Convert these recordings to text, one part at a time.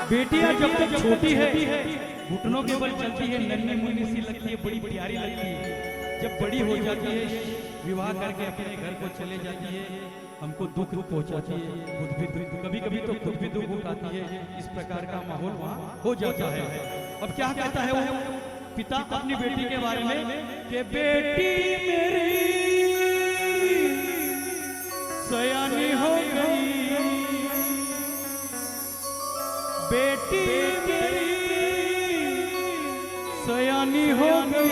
बेटियां जब तक छोटी है घुटनों के बल चलती है, नन्ही मुन्नी सी लगती है, बड़ी प्यारी लगती है। जब बड़ी हो जाती है, विवाह करके अपने घर को चले जाती है, हमको दुख पहुंचाती है, खुद भी दुख, कभी कभी तो खुद भी दुख उठाती है। इस प्रकार का माहौल वहाँ हो जाता है। अब क्या कहता है वो पिता अपनी बेटी के बारे में कि बेटी मेरी सयानी हो गई, बेटी मेरी सयानी हो गई,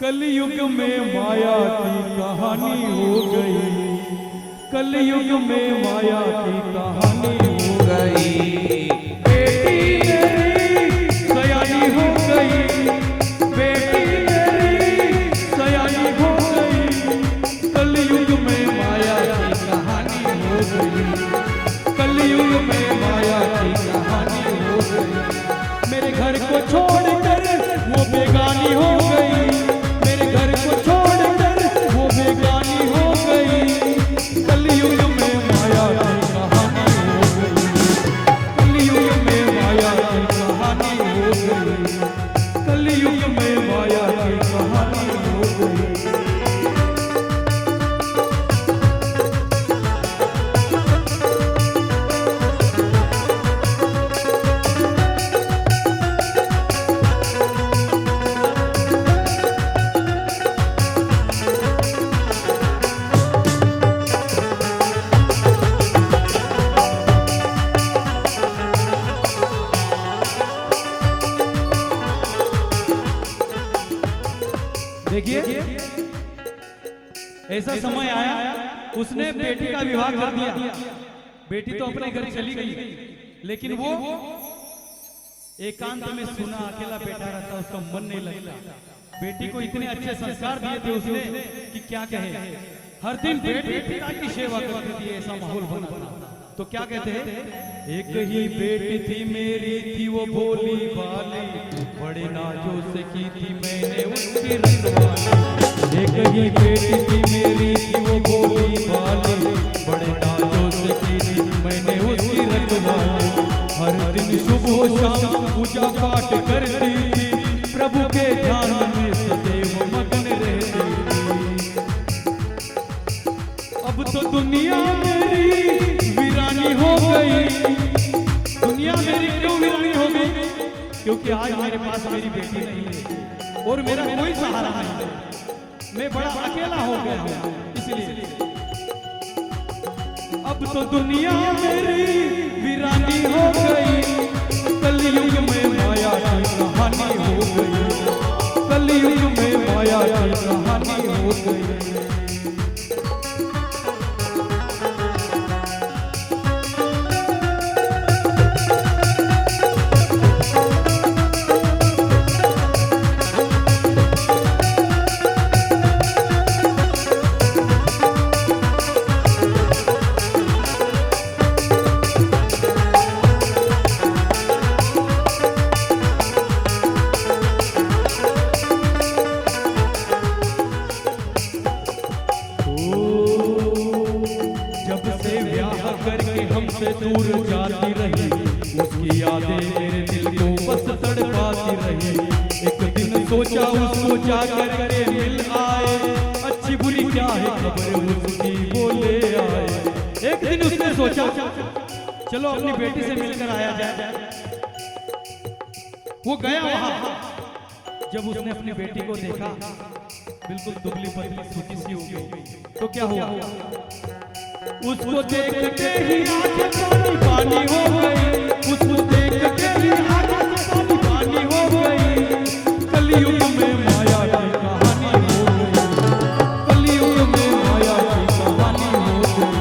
कलयुग में माया की कहानी हो गई, कलयुग में माया की कहानी हो गई। बेटी मेरी सयानी हो गई, बेटी मेरी सयानी हो गई, कलयुग में माया की कहानी हो गई, कलयुग में माया की कहानी हो गई। मेरे घर को छोड़कर वो बेगानी हो गई, मेरे घर को छोड़कर वो बेगानी हो गई, कलयुग में माया की कहानी हो गई, कलयुग में माया की कहानी हो गई, कलयुग में माया की कहानी हो गई। देखिए ऐसा समय आया, उसने बेटी का विवाह कर दिया, बेटी तो अपने घर चली गई, लेकिन वो एकांत में सुना अकेला बैठा रहता, उसका मन नहीं लगता। बेटी को इतने अच्छे संस्कार दिए थे उसने कि क्या कहे, हर दिन बेटी पिता की सेवा करती थी, ऐसा माहौल बना था। तो क्या कहते हैं, एक ही बेटी थी मेरी, थी वो भोली भाली, बड़े नाजों से की थी मैंने उसकी रखवाली। एक ही बेटी थी मेरी, थी वो भोली भाली, बड़े नाजों से की थी मैंने उसकी रखवाली। हर दिन सुबह शाम पूजा पाठ करती थी, प्रभु के ध्यान में सदैव मगन रहती थी। अब तो दुनिया मेरी वीरानी हो गई, दुनिया मेरी क्यों वीरानी हो गई, क्योंकि आज मेरे पास मेरी बेटी नहीं है और मेरा कोई सहारा नहीं है, मैं बड़ा अकेला हो गया हूं। इसलिए अब तो दुनिया मेरी वीरानी हो गई, कलयुग में माया की कहानी हो गई, कलयुग में माया की कहानी हो गई। दूर जाती रही, उसकी यादें मेरे दिल को बस तड़पाती रही। एक दिन सोचा उसको जाकर के मिल आए, अच्छी बुरी क्या है खबर उसकी वो ले आए। एक दिन उसने सोचा चलो अपनी बेटी से मिलकर आया जाए। वो गया वहां, जब उसने अपनी बेटी को देखा बिल्कुल दुबली पतली सूखी सी हो गई, तो क्या हुआ, उसको देखते ही आंखें पानी पानी हो गई, उसको देखते ही आंखें पानी पानी हो गई। कलयुग में माया की कहानी हो गई, कलयुग में माया की कहानी हो गई।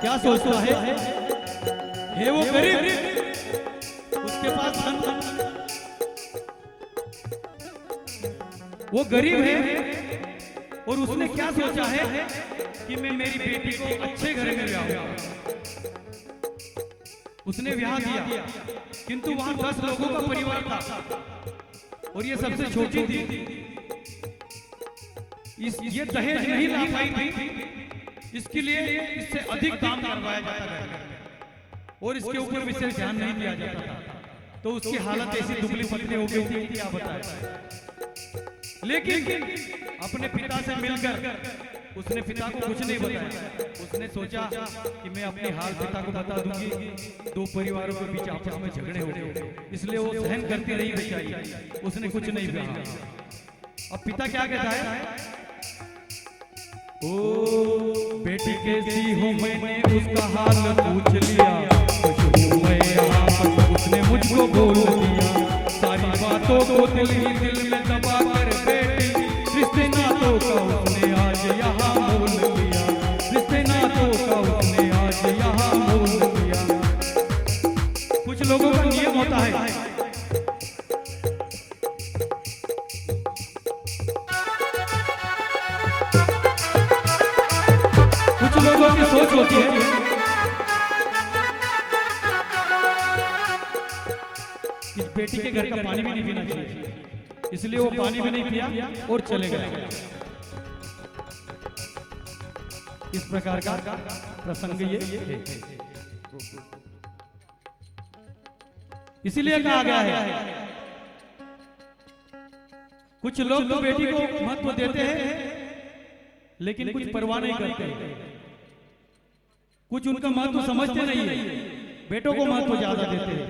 क्या सोचता है वो गरीब, उसके पास धन, वो गरीब है और उसने क्या सोचा है कि मैं मेरी बेटी को अच्छे घर में ब्याह दूंगा। उसने ब्याह दिया, किंतु वहां 10 लोगों का परिवार था और ये सबसे छोटी थी। ये दहेज नहीं ला पाई थी, इसके लिए इससे अधिक दाम करवाया जाता था और इसके ऊपर विशेष ध्यान नहीं दिया जाता था। तो उसकी हालत ऐसी दुबली पतली हो गई थी, क्या बताएं। लेकिन अपने पिता से मिलकर उसने पिता को कुछ नहीं बताया। उसने सोचा कि मैं अपने हाल पिता को बता दूंगी, 2 परिवारों के बीच आपस में झगड़े हो गए, इसलिए वो सहन करती रही बेचारी, उसने कुछ नहीं कहा। अब पिता क्या कहता है, ओ बेटी कैसी हो, मैंने उसका हाल पूछ लिया, खुश हूँ मैं यहाँ पर, उसने मुझको बोल दिया सारी बातों को दिल ही दिल में दबा कर, बेटी रिश्ते नातों का उसने आज यहाँ मोल लिया, रिश्ते नातों का उसने आज यहाँ मोल लिया। कुछ लोगों का नियम होता है, लोगों की सोच होती है कि बेटी के घर का पानी भी नहीं पीना चाहिए, इसलिए वो पानी भी नहीं पिया और चले गए। इस प्रकार का प्रसंग ये है, इसीलिए कहा गया है कुछ लोग तो बेटी को महत्व देते हैं लेकिन कुछ परवाह नहीं करते, कुछ उनका महत्व समझते नहीं है, बेटों को महत्व ज्यादा देते हैं।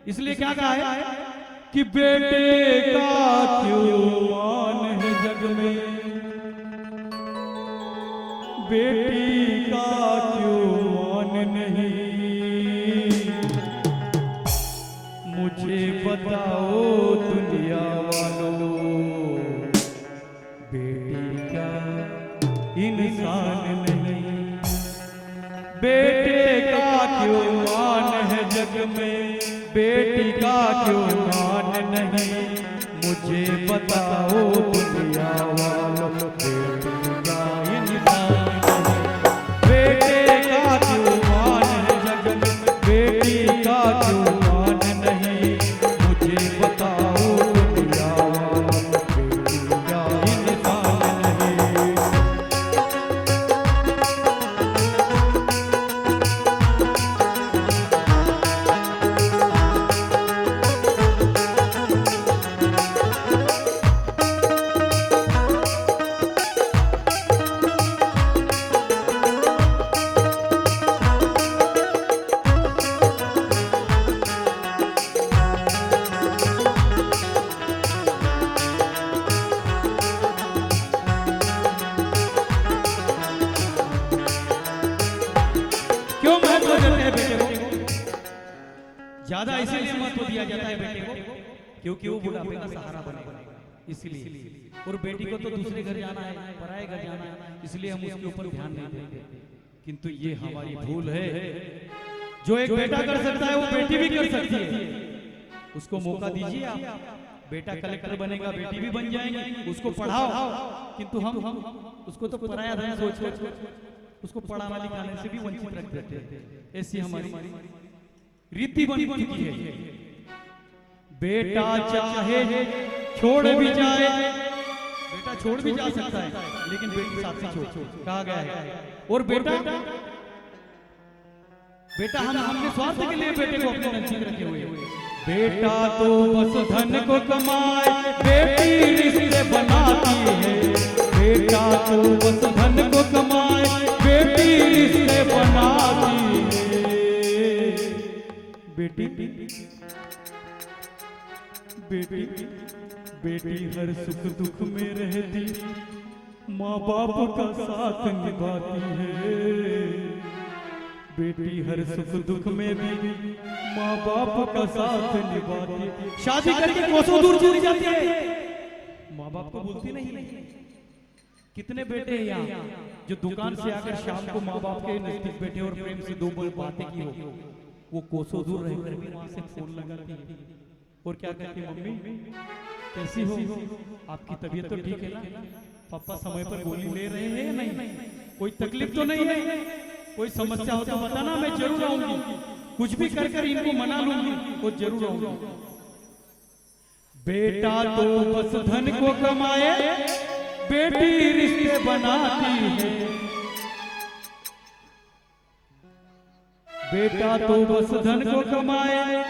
इसलिए क्या कहा है कि बेटे का क्यों मान है जग में, बेटी का क्यों मान नहीं, मुझे बताओ दुनिया वालों, बेटी का इंसान नहीं, बेटे का क्यों मान है जग में, बेटी का क्यों मान नहीं, मुझे बताओ दुनिया वालों, बेटी का इंसान नहीं, बेटे का क्यों मान है जग में, बेटी का क्यों मान नहीं, मुझे बताओ दुनिया वालों, बेटी का इंसान नहीं। क्यों महत्व देते हैं बेटे को? ज्यादा इसीलिए महत्व दिया जाता है बेटे को क्योंकि वो बुढ़ापे का सहारा बनेगा, इसलिए। और बेटी को तो दूसरे घर जाना है, पराए घर जाना है, इसलिए हम उसके ऊपर ध्यान नहीं देते। किंतु ये हमारी भूल है, जो एक बेटा कर सकता है वो बेटी भी कर सकती है। उसको मौका दीजिए आप, बेटा कलेक्टर बनेगा, बेटी भी बन जाएंगे, उसको पढ़ाओ। किंतु हम उसको तो पराया धन सोच उसको पढ़ाना लिखाने से भी वंचित रख देते हैं। ऐसी हमारी रीति बन चुकी है। बेटा चाहे छोड़ भी जाए, बेटा छोड़ भी जा सकता है, लेकिन बेटी साथ ही छोड़ कहा गया है। और बेटा हमने स्वार्थ के लिए बेटे को अपने नजदीक रखे हुए। बेटा तो बस धन को कमाए, बेटी रिश्ते बनाती है। बेटा तो बस धन को कमाए, बेटी रिश्ते बनाती है। बेटी हर सुख दुख में रहती, माँ बाप का साथ निभाती है। बेटी हर सुख दुख में भी माँ बाप का साथ निभाती, शादी करके कोसों दूर चली जाती है, माँ बाप को भूलती नहीं। कितने बेटे हैं यहाँ जो दुकान से आकर शाम को माँ बाप के नजदीक बैठे और प्रेम से दो बातें की हो, वो कोसों दूर रहकर भी वहां से फोन लगाती है और क्या कहती है, मम्मी कैसी हो, आपकी तबीयत तो ठीक है ना, पापा समय पर गोली ले रहे हैं या नहीं, कोई तकलीफ तो नहीं है, कोई समस्या हो तो बताना, मैं जरूर आऊंगी, कुछ भी कर कर इनको मना लूंगी, वो जरूर आऊंगी। बेटा तो बस धन को कमाए, बेटी रिश्ते बनाती है, बेटा तो बस धन को कमाए,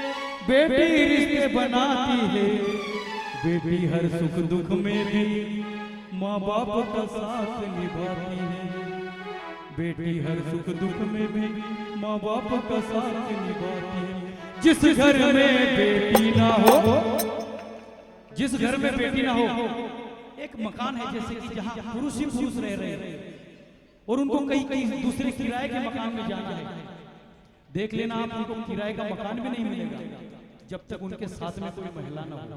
बेटी रिश्ते बनाती है, बेटी हर सुख दुख में भी माँ बाप का साथ निभाती है, बेटी हर सुख दुख में भी माँ बाप का साथ निभाती है। जिस घर में बेटी ना हो, जिस घर में बेटी ना हो, एक मकान है जैसे कि जहाँ पुरुष ही पुरुष रह रहे हैं और उनको कहीं कहीं दूसरे किराए के मकान में जाना है, देख लेना आप, उनको किराए का मकान भी नहीं मिलेगा जब तक उनके साथ में कोई महिला ना हो।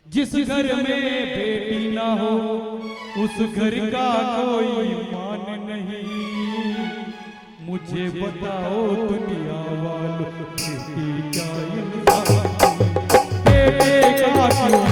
जिस घर में बेटी ना हो उस घर का कोई मान नहीं, मुझे बताओ दुनिया वालों बेटी क्या इंसान, बेटे का क्यों